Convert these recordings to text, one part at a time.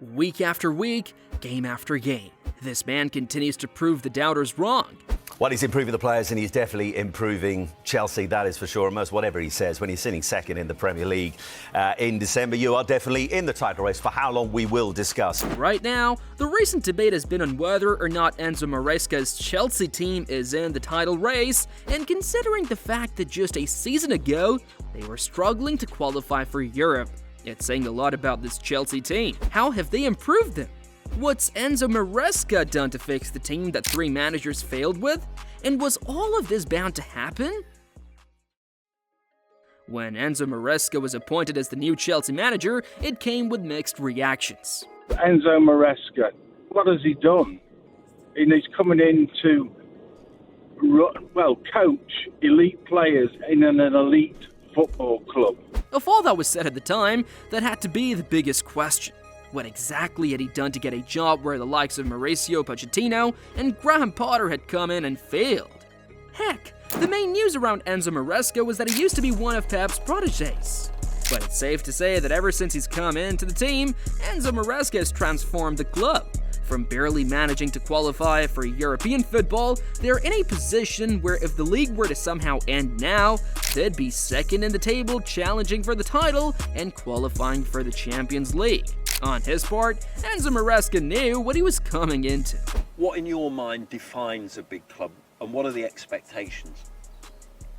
Week after week, game after game, this man continues to prove the doubters wrong. Well, he's improving the players and he's definitely improving Chelsea, that is for sure. Most whatever he says, when he's sitting second in the Premier League in December, you are definitely in the title race. For how long, we will discuss. Right now, the recent debate has been on whether or not Enzo Maresca's Chelsea team is in the title race, and considering the fact that just a season ago, they were struggling to qualify for Europe. It's saying a lot about this Chelsea team. How have they improved them? What's Enzo Maresca done to fix the team that three managers failed with? And was all of this bound to happen? When Enzo Maresca was appointed as the new Chelsea manager, it came with mixed reactions. Enzo Maresca, what has he done? And he's coming in to, coach elite players in an elite football club. Of all that was said at the time, that had to be the biggest question. What exactly had he done to get a job where the likes of Mauricio Pochettino and Graham Potter had come in and failed? Heck, the main news around Enzo Maresca was that he used to be one of Pep's protégés. But it's safe to say that ever since he's come into the team, Enzo Maresca has transformed the club. From barely managing to qualify for European football, they're in a position where if the league were to somehow end now, they'd be second in the table challenging for the title and qualifying for the Champions League. On his part, Enzo Maresca knew what he was coming into. What in your mind defines a big club, and what are the expectations?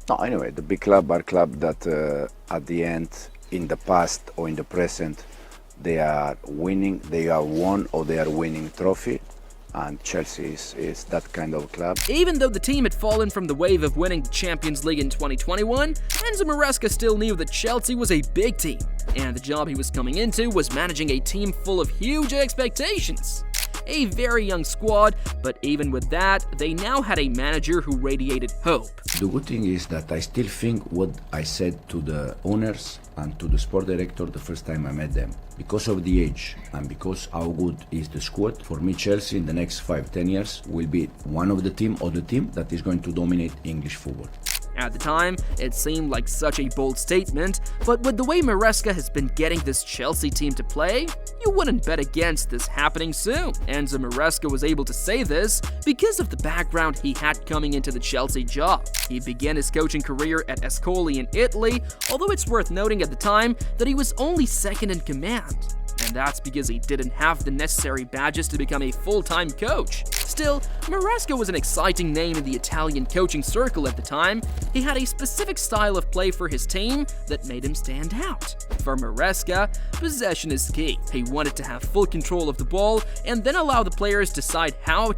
No, anyway, the big club are clubs that at the end, in the past or in the present, they are winning, they are won or they are winning trophy. And Chelsea is that kind of club. Even though the team had fallen from the wave of winning the Champions League in 2021, Enzo Maresca still knew that Chelsea was a big team, and the job he was coming into was managing a team full of huge expectations. A very young squad, but even with that, they now had a manager who radiated hope. The good thing is that I still think what I said to the owners and to the sport director the first time I met them. Because of the age and because how good is the squad, for me Chelsea in the next 5-10 years will be one of the team or the team that is going to dominate English football. At the time, it seemed like such a bold statement, but with the way Maresca has been getting this Chelsea team to play, you wouldn't bet against this happening soon. Enzo Maresca was able to say this because of the background he had coming into the Chelsea job. He began his coaching career at Ascoli in Italy, although it's worth noting at the time that he was only second in command. And that's because he didn't have the necessary badges to become a full-time coach. Still, Maresca was an exciting name in the Italian coaching circle at the time. He had a specific style of play for his team that made him stand out. For Maresca, possession is key. He wanted to have full control of the ball and then allow the players decide how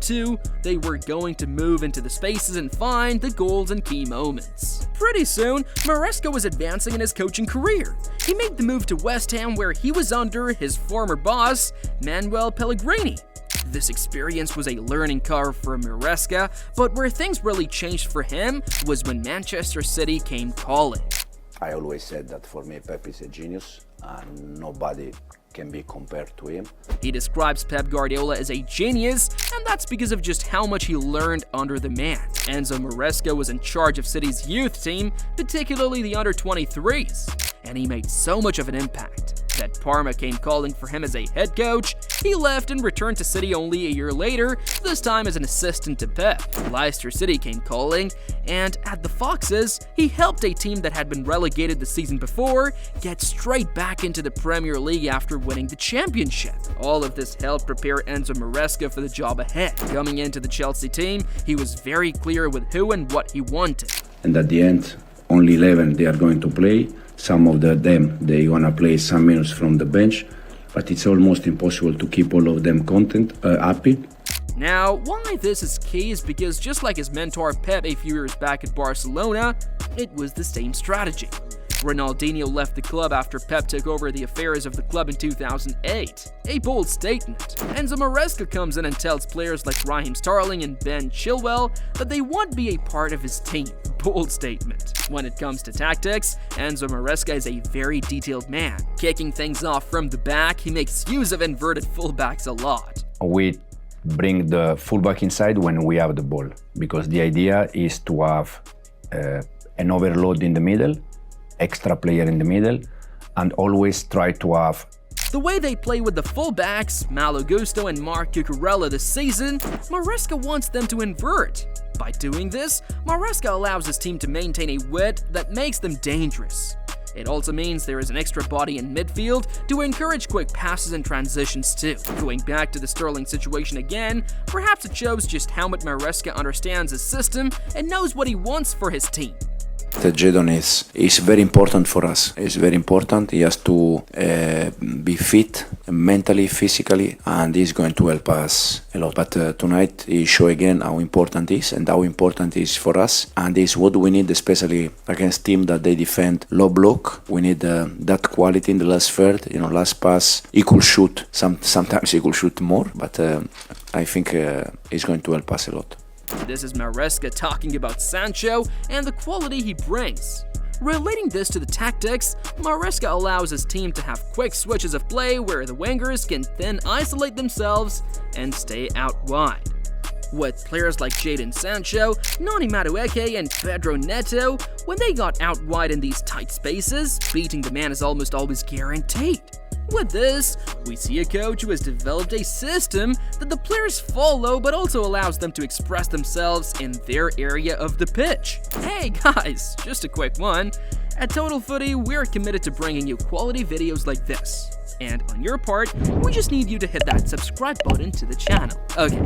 they were going to move into the spaces and find the goals and key moments. Pretty soon, Maresca was advancing in his coaching career. He made the move to West Ham where he was under his former boss, Manuel Pellegrini. This experience was a learning curve for Maresca, but where things really changed for him was when Manchester City came calling. I always said that for me Pep is a genius and nobody can be compared to him. He describes Pep Guardiola as a genius, and that's because of just how much he learned under the man. Enzo Maresca was in charge of City's youth team, particularly the under-23s, and he made so much of an impact that Parma came calling for him as a head coach. He left and returned to City only a year later, this time as an assistant to Pep. Leicester City came calling, and at the Foxes, he helped a team that had been relegated the season before get straight back into the Premier League after winning the championship. All of this helped prepare Enzo Maresca for the job ahead. Coming into the Chelsea team, he was very clear with who and what he wanted. And at the end, only 11 they are going to play. Some of them, they want to play some minutes from the bench, but it's almost impossible to keep all of them happy. Now, why this is key is because just like his mentor Pep a few years back at Barcelona, it was the same strategy. Ronaldinho left the club after Pep took over the affairs of the club in 2008. A bold statement. Enzo Maresca comes in and tells players like Raheem Sterling and Ben Chilwell that they won't be a part of his team. Bold statement. When it comes to tactics, Enzo Maresca is a very detailed man. Kicking things off from the back, he makes use of inverted fullbacks a lot. We bring the fullback inside when we have the ball, because the idea is to have an overload in the middle, extra player in the middle, and always try to have The way they play with the fullbacks, Malo Gusto and Marc Cucurella this season, Maresca wants them to invert. By doing this, Maresca allows his team to maintain a width that makes them dangerous. It also means there is an extra body in midfield to encourage quick passes and transitions too. Going back to the Sterling situation again, perhaps it shows just how much Maresca understands his system and knows what he wants for his team. That Jadon is very important for us. It's very important. He has to be fit mentally, physically, and he's going to help us a lot. But tonight he showed again how important it is and how important it is for us. And it's what we need, especially against teams that they defend low block. We need that quality in the last third. Last pass. He could shoot. Sometimes he could shoot more, but I think he's going to help us a lot. This is Maresca talking about Sancho and the quality he brings. Relating this to the tactics, Maresca allows his team to have quick switches of play where the wingers can then isolate themselves and stay out wide. With players like Jadon Sancho, Noni Madueke, and Pedro Neto, when they got out wide in these tight spaces, beating the man is almost always guaranteed. With this, we see a coach who has developed a system that the players follow but also allows them to express themselves in their area of the pitch. Hey guys, just a quick one. At Total Footy, we're committed to bringing you quality videos like this. And on your part, we just need you to hit that subscribe button to the channel. Okay,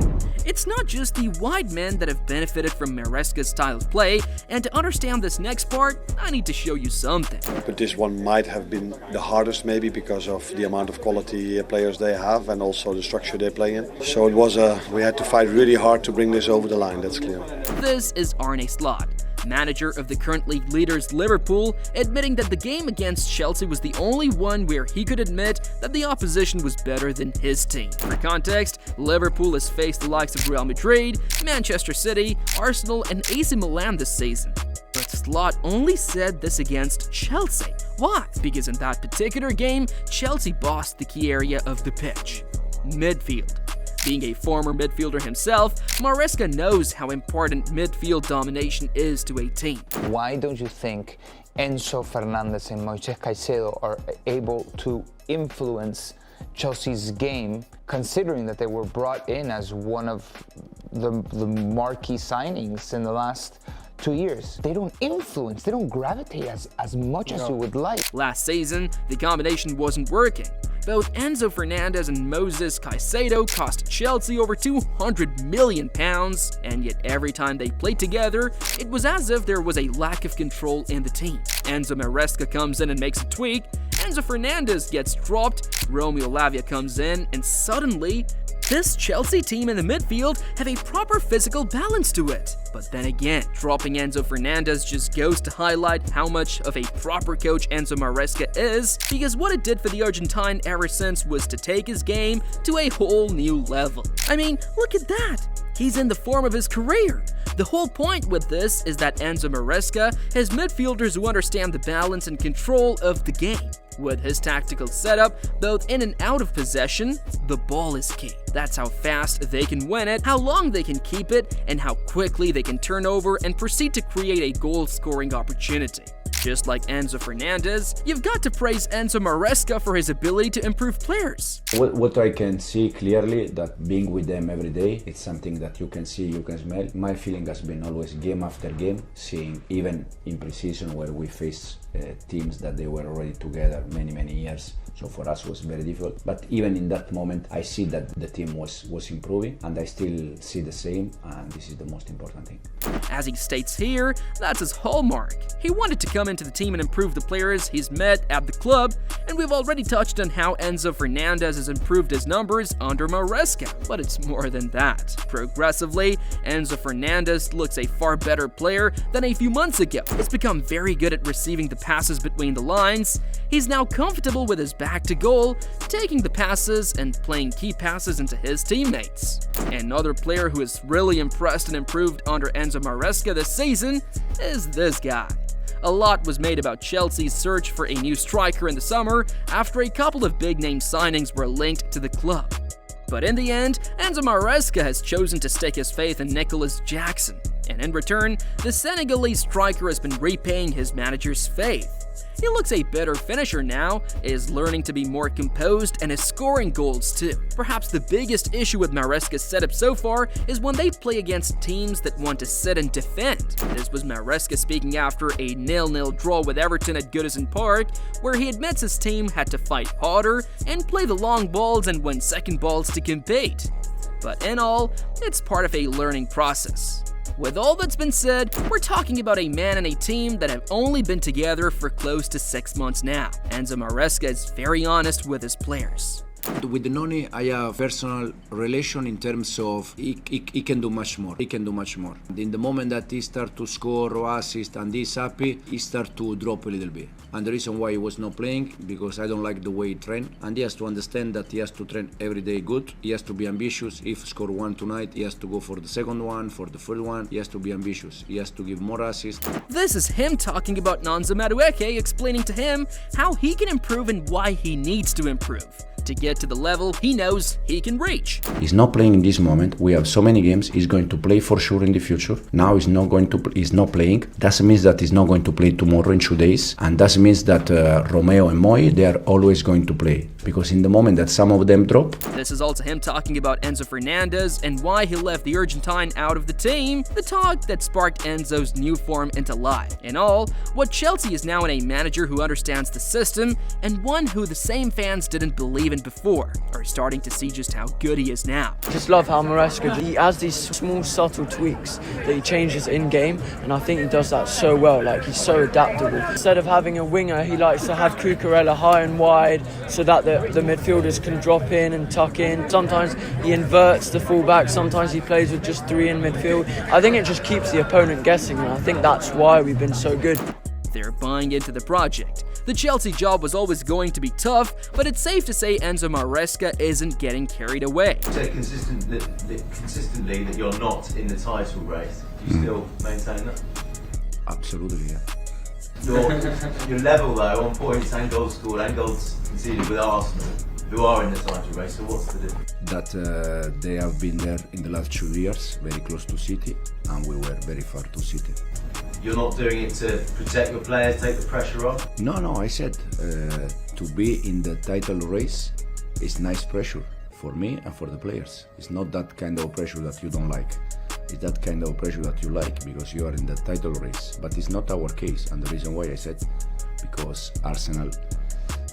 it's not just the wide men that have benefited from Maresca's style of play, and to understand this next part, I need to show you something. But this one might have been the hardest maybe because of the amount of quality players they have and also the structure they play in. So it was we had to fight really hard to bring this over the line, that's clear. This is Arne Slot, manager of the current league leaders Liverpool, admitting that the game against Chelsea was the only one where he could admit that the opposition was better than his team. For context, Liverpool has faced the likes of Real Madrid, Manchester City, Arsenal, and AC Milan this season. But Slot only said this against Chelsea. Why? Because in that particular game, Chelsea bossed the key area of the pitch: midfield. Being a former midfielder himself, Maresca knows how important midfield domination is to a team. Why don't you think Enzo Fernandez and Moises Caicedo are able to influence Chelsea's game, considering that they were brought in as one of the marquee signings in the last 2 years? They don't influence, they don't gravitate as much as you would like. Last season, the combination wasn't working. Both Enzo Fernandez and Moises Caicedo cost Chelsea over £200 million, and yet every time they played together, it was as if there was a lack of control in the team. Enzo Maresca comes in and makes a tweak, Enzo Fernandez gets dropped, Romeo Lavia comes in, and suddenly, this Chelsea team in the midfield have a proper physical balance to it. But then again, dropping Enzo Fernandez just goes to highlight how much of a proper coach Enzo Maresca is, because what it did for the Argentine ever since was to take his game to a whole new level. I mean, look at that! He's in the form of his career. The whole point with this is that Enzo Maresca has midfielders who understand the balance and control of the game. With his tactical setup, both in and out of possession, the ball is key. That's how fast they can win it, how long they can keep it, and how quickly they can turn over and proceed to create a goal-scoring opportunity. Just like Enzo Fernandez, you've got to praise Enzo Maresca for his ability to improve players. What I can see clearly, that being with them every day, it's something that you can see, you can smell. My feeling has been always game after game, seeing even in pre-season where we face teams that they were already together many years. So for us it was very difficult. But even in that moment, I see that the team was improving, and I still see the same, and this is the most important thing. As he states here, that's his hallmark. He wanted to come into the team and improve the players he's met at the club, and we've already touched on how Enzo Fernandez has improved his numbers under Maresca, but it's more than that. Progressively, Enzo Fernandez looks a far better player than a few months ago. He's become very good at receiving the passes between the lines. He's now comfortable with his back to goal, taking the passes and playing key passes into his teammates. Another player who has really impressed and improved under Enzo Maresca this season is this guy. A lot was made about Chelsea's search for a new striker in the summer after a couple of big-name signings were linked to the club. But in the end, Enzo Maresca has chosen to stake his faith in Nicholas Jackson, and in return, the Senegalese striker has been repaying his manager's faith. He looks a better finisher now, is learning to be more composed, and is scoring goals too. Perhaps the biggest issue with Maresca's setup so far is when they play against teams that want to sit and defend. This was Maresca speaking after a 0-0 draw with Everton at Goodison Park, where he admits his team had to fight harder and play the long balls and win second balls to compete. But in all, it's part of a learning process. With all that's been said, we're talking about a man and a team that have only been together for close to 6 months now. Enzo Maresca is very honest with his players. With Noni, I have personal relation in terms of he can do much more. He can do much more. In the moment that he start to score or assist and he's happy, he start to drop a little bit. And the reason why he was not playing, because I don't like the way he train. And he has to understand that he has to train every day good. He has to be ambitious. If he score one tonight, he has to go for the second one, for the third one. He has to be ambitious. He has to give more assists. This is him talking about Enzo Maresca, explaining to him how he can improve and why he needs to improve to get to the level he knows he can reach. He's not playing in this moment. We have so many games. He's going to play for sure in the future. Now he's not playing. That means that he's not going to play tomorrow in 2 days. And that means that Romeo and Moy, they are always going to play. Because in the moment that some of them drop. This is also him talking about Enzo Fernandez and why he left the Argentine out of the team, the talk that sparked Enzo's new form into life. In all, what Chelsea is now in a manager who understands the system and one who the same fans didn't believe in before, are starting to see just how good he is now. Just love how Maresca, he has these small subtle tweaks that he changes in game, and I think he does that so well. Like, he's so adaptable. Instead of having a winger, he likes to have Cucurella high and wide so that the midfielders can drop in and tuck in. Sometimes he inverts the fullback, sometimes he plays with just 3 in midfield. I think it just keeps the opponent guessing, and I think that's why we've been so good. They're buying into the project. The Chelsea job was always going to be tough, but it's safe to say Enzo Maresca isn't getting carried away. Say consistently that you're not in the title race. Do you still maintain that? Absolutely, yeah. Your level though on points and goals scored and goals conceded with Arsenal, who are in the title race, so what's the difference? That they have been there in the last 2 years, very close to City, and we were very far to City. You're not doing it to protect your players, take the pressure off? No, I said to be in the title race is nice pressure for me and for the players. It's not that kind of pressure that you don't like. It's that kind of pressure that you like because you are in the title race. But it's not our case, and the reason why I said, because Arsenal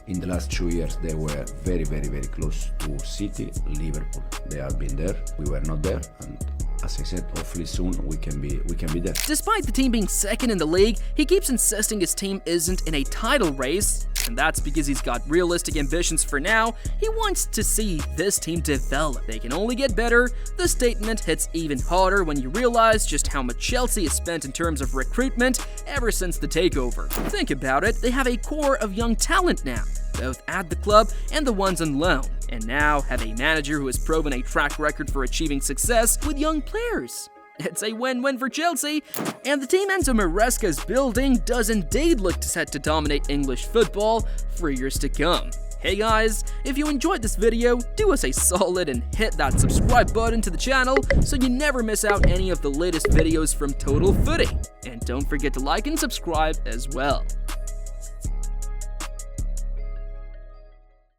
in the last 2 years they were very, very, very close to City, Liverpool. They have been there. We were not there, and as I said, hopefully soon we can be there. Despite the team being second in the league, he keeps insisting his team isn't in a title race, and that's because he's got realistic ambitions for now. He wants to see this team develop. They can only get better. The statement hits even harder when you realize just how much Chelsea has spent in terms of recruitment ever since the takeover. Think about it, they have a core of young talent now, both at the club and the ones on loan, and now have a manager who has proven a track record for achieving success with young players. It's a win-win for Chelsea, and the team Enzo Maresca is building does indeed look set to dominate English football for years to come. Hey guys, if you enjoyed this video, do us a solid and hit that subscribe button to the channel so you never miss out any of the latest videos from Total Footy. And don't forget to like and subscribe as well.